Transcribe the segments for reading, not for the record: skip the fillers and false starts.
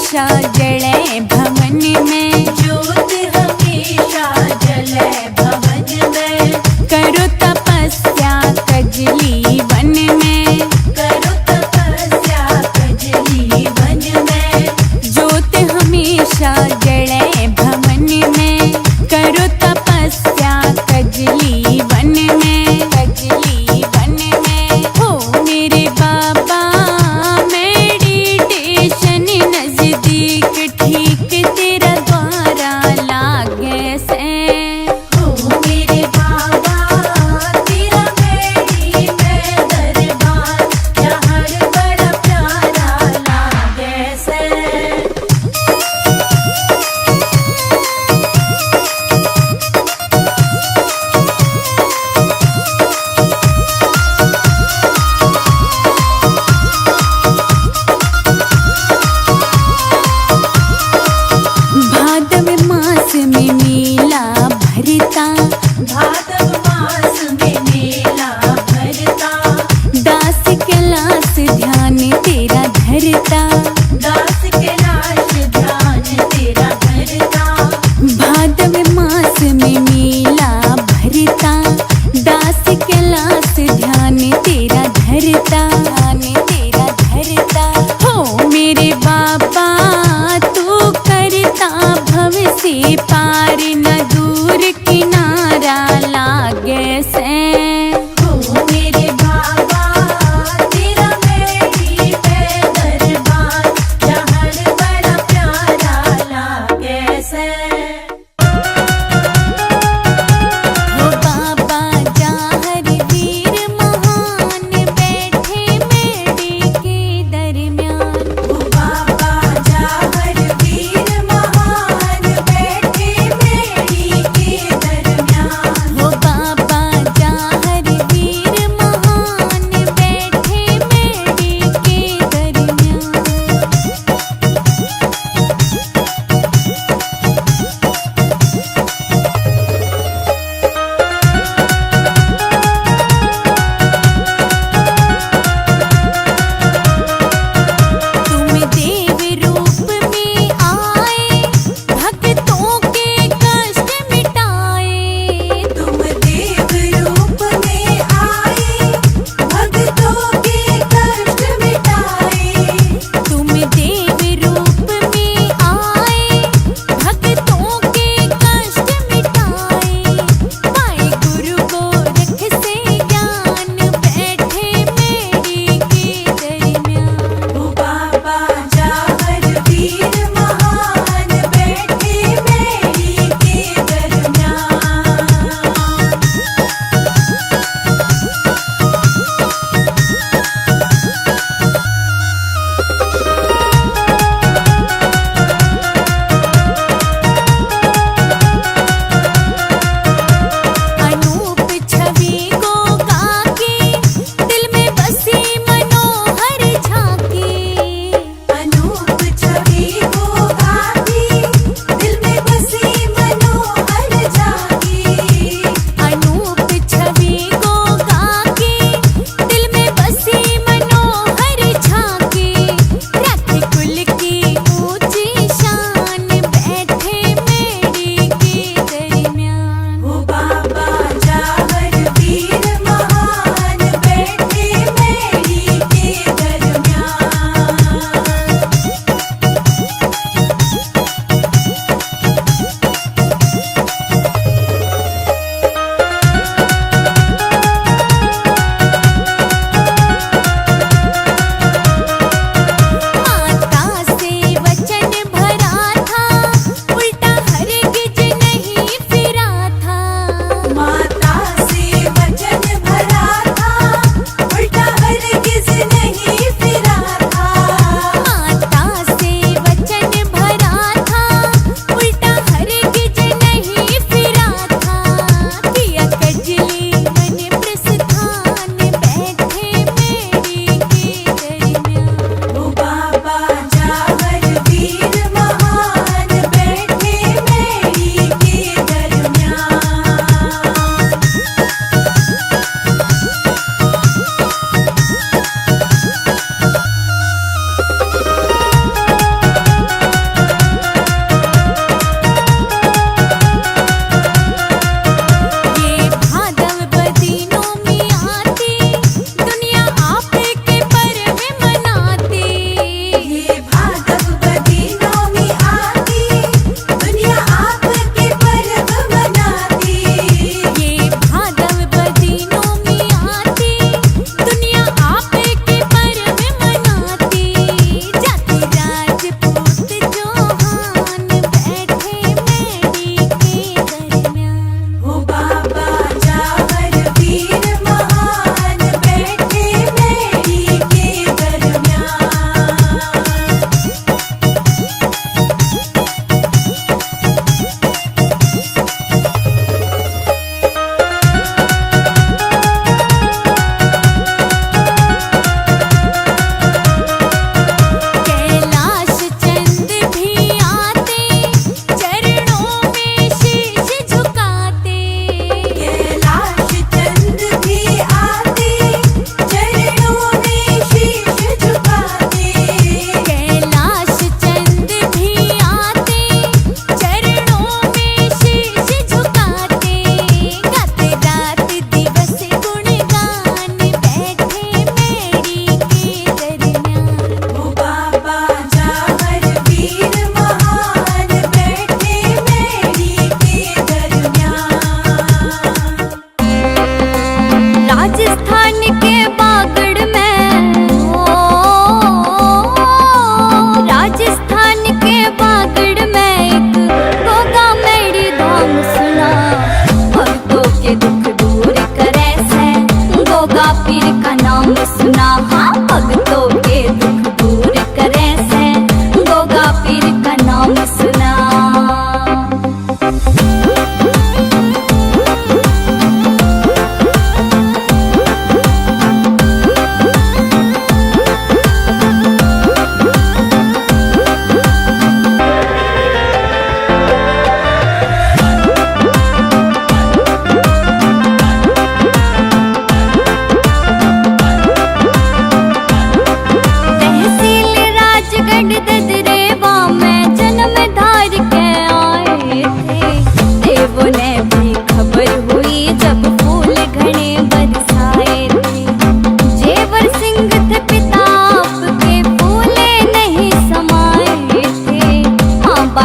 हमेशा जले भवन में, ज्योत हमेशा जले भवन में। करो तपस्या कजली वन में, करो तपस्या कजली वन में। ज्योत हमेशा जले भवन में, करो तपस्या कजली वन में, कजली वन में। हो मेरे बाबा मेडिटेशन नजदीक, ठीक तेरा द्वारा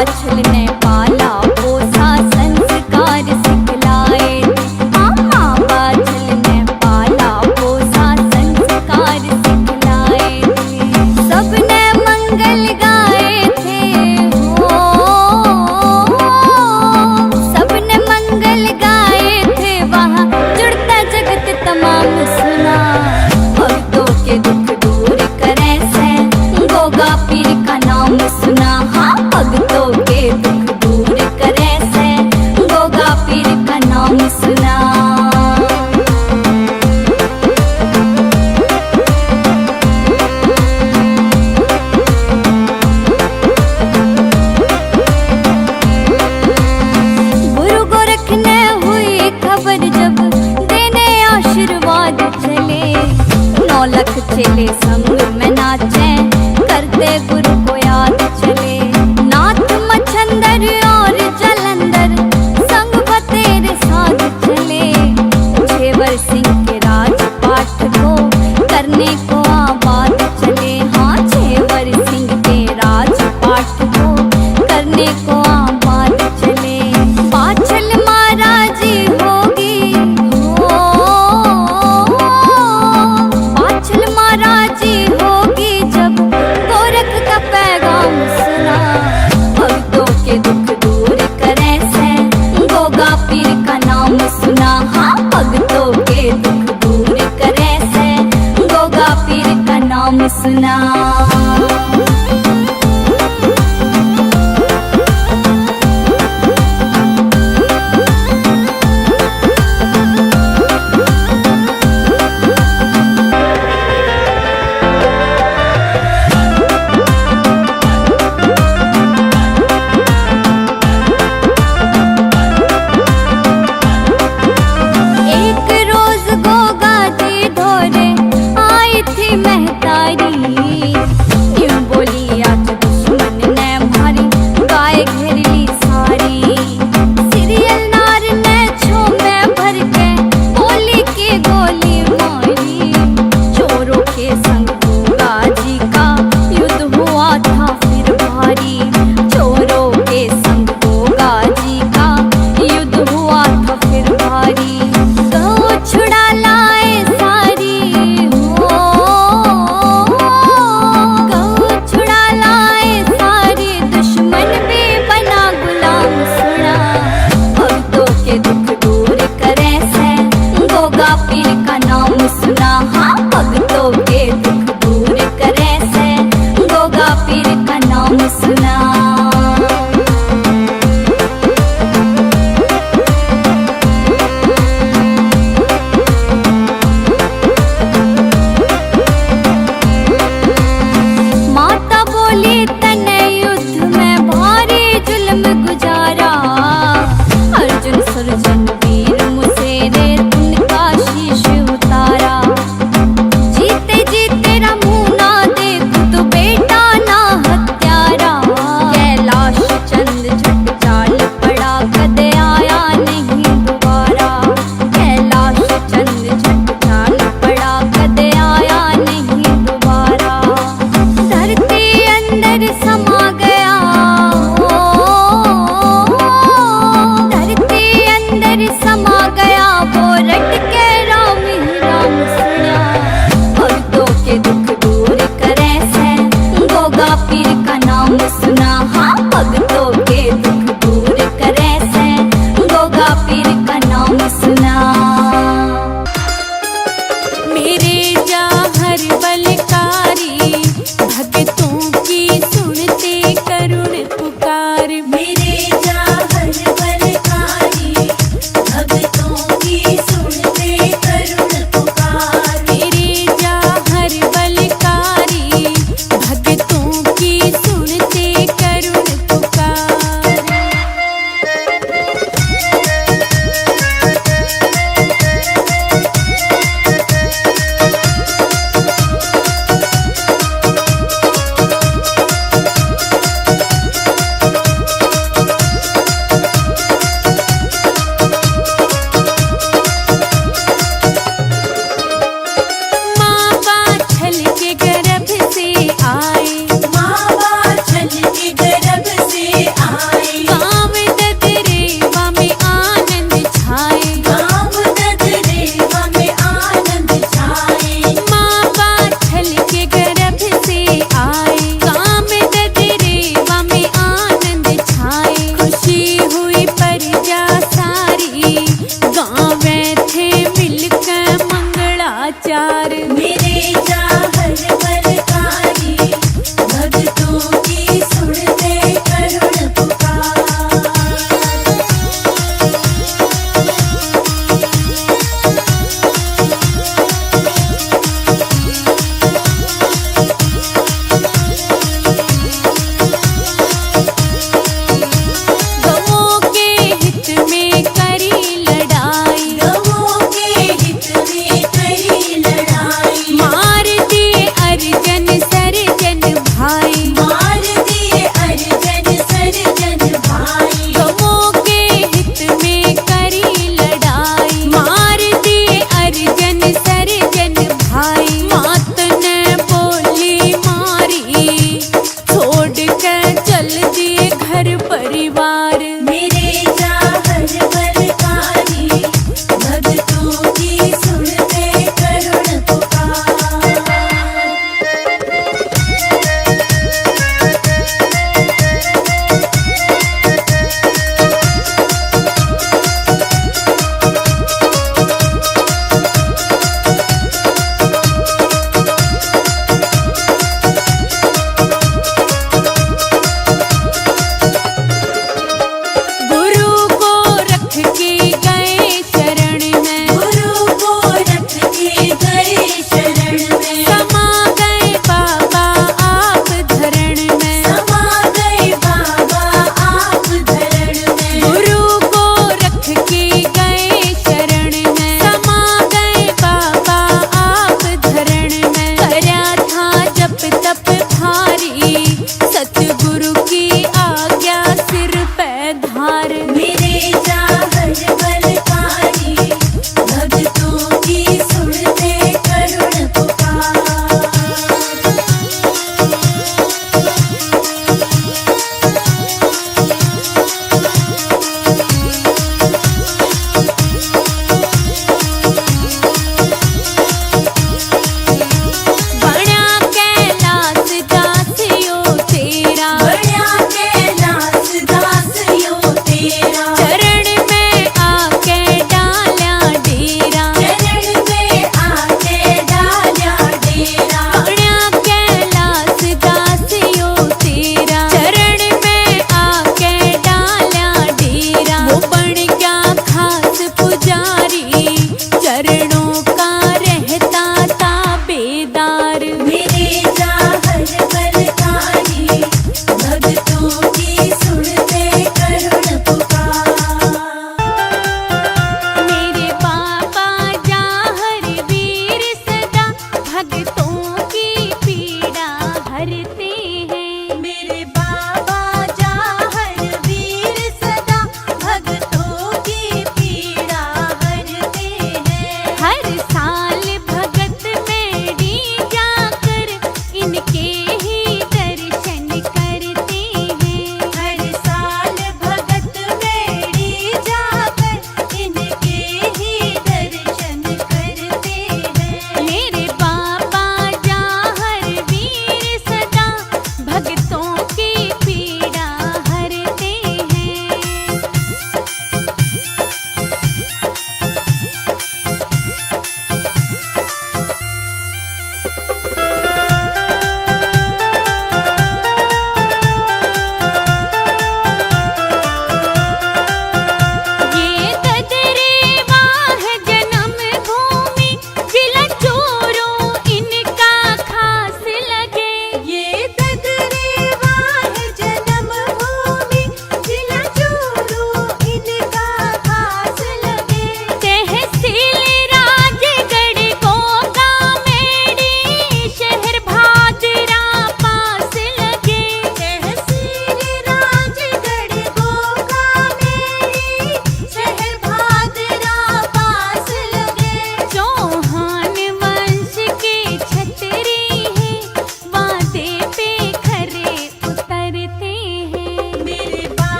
बाछल ने पाला पोसा संस्कार सिखलाए थे। माँ बाछल ने पाला पोसा संस्कार सिखलाए थे। सबने मंगल गाए थे हो, सबने मंगल गाए थे। वहाँ जुड़ता जगत तमाम सुना, भक्तों के दुख दूर करे से गोगा पीर का नाम सुना। हाँ, भक्तों के दुख दूर करे से गोगा पीर का नाम सुना। गुरु गोरख ने हुई खबर जब देने आशीर्वाद चले। 9 लाख चेले संग में नाचे करते गुरु को याद चले। नाथ मच्छंदर और जलंधर संग बतेरे साथ चले। झेवर सिंह के राजपाट को करने को आबाद चले। हाँ, झेवर सिंह के राजपाट को करने को आबाद चले। बाछल महाराजी होगी हो, बाछल महाराजी होगी जब गोरख का पैगाम सुना। भक्तों के दुख दूर करे से गोगा पीर का नाम सुना। हाँ, भक्तों के दुख दूर करे से गोगा पीर का नाम सुना। एक रोज गोगा जी ढोरे आई थी महतारी। यूं बोली आज दुश्मन ने मारी, गाय घेर ली सारी। सीरियल नार ने छोमे भर के गोली की गोली मारी। चोरों के संग गोगा जी का युद्ध हुआ था फिर भारी। चोरों के संग गोगा जी का युद्ध हुआ था फिर भारी। गौ छुड़ा लाए सारी हो, गौ छुड़ा लाए सारी। दुश्मन भी बना गुलाम सुना। भक्तों के दुख दूर करे से गोगा पीर का नाम सुना। हाँ, भक्तों के दुख दूर करे से गोगा पीर का नाम सुना। माता बोली तने युद्ध में भारी जुल्म गुजारा। अर्जुन सर्जन वीर मुसेरे उनका शीश उतारा। जीते जी तेरा मुंह ना देख तो बेटा ना हत्यारा। कैलाश चंद झट चाल पड़ा कदे आया नहीं दोबारा। कैलाश चंद झट चाल पड़ा कदे आया नहीं दोबारा। धरती अंदर समा गया हो, धरती अंदर समा गया। वो रट के राम ही राम सुना। भक्तों के दुख दूर करे से गोगा पीर का नाम सुना। हाँ, भक्तों के दुख दूर करे से गोगा पीर का नाम सुना। मेरे जाहर बलकारी भक्तों की सुनते करुण पुकार। मेरे जाहर बलकारी भक्तों की सुनते करुण पुकार। मेरे जाहर बलकारी भक्तों की सुनते करुण पुकार। माँ बाछल के गर्भ से आए।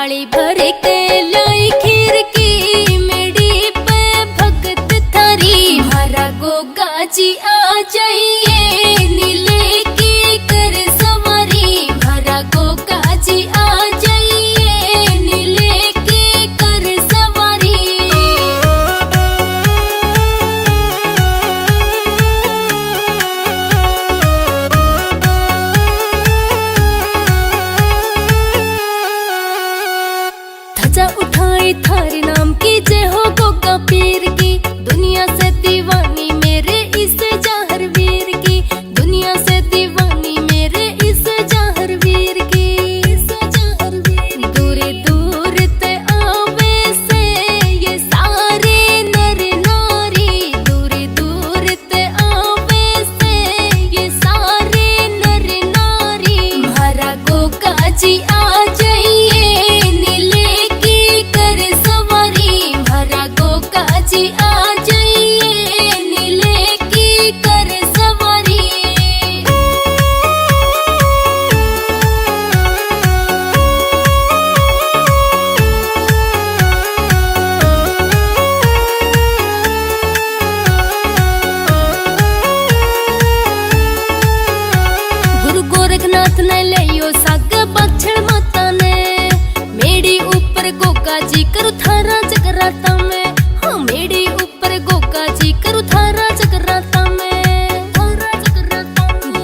थाली भर के लाई खीर की मेड़ी पे भगत थारी हमारा गोगा जी आ जाइए नीले की कर सवारी हमारा गोगा जी आ जाइए नीले की कर सवारी। ध्वजा उठाई थारे नाम की जय हो गोगा पीर की दुनिया से दीवानी मेरे इस जाहर वीर की दुनिया से दीवानी मेरे इस जाहर वीर की दूर दूर ते आवे से ये सारे नर नारी दूर दूर ते आवे से ये सारे नर नारी हमारा गोगा जी आ जाइए नीले की कर सवारी हमारा गोगा जी आ जाइए नीले की कर सवारी। गुरु गोरखनाथ ने लियो साग बक्षण माता ने मेड़ी ऊपर गोगा जी करू थारा जगराता में हाँ मेड़ी ऊपर गोगा जी करू थारा जगराता में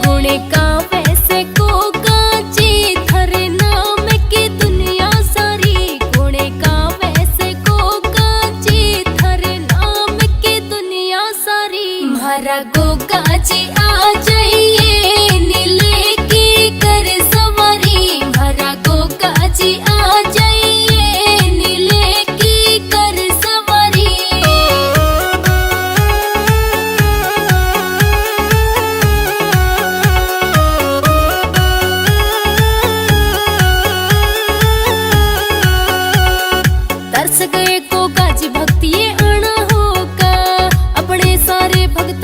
गुणे का वैसे गोगा जी थारे नाम की दुनिया सारी गुणे का वैसे गोगा जी थारे नाम की दुनिया सारी हमारा गोगा जी आ जाइए नीले की कर सवारी हमारा गोगा जी आ जाइए नीले की कर सवारी। तरस गए गोगा जी भक्ति ये आना होगा अपने सारे भक्त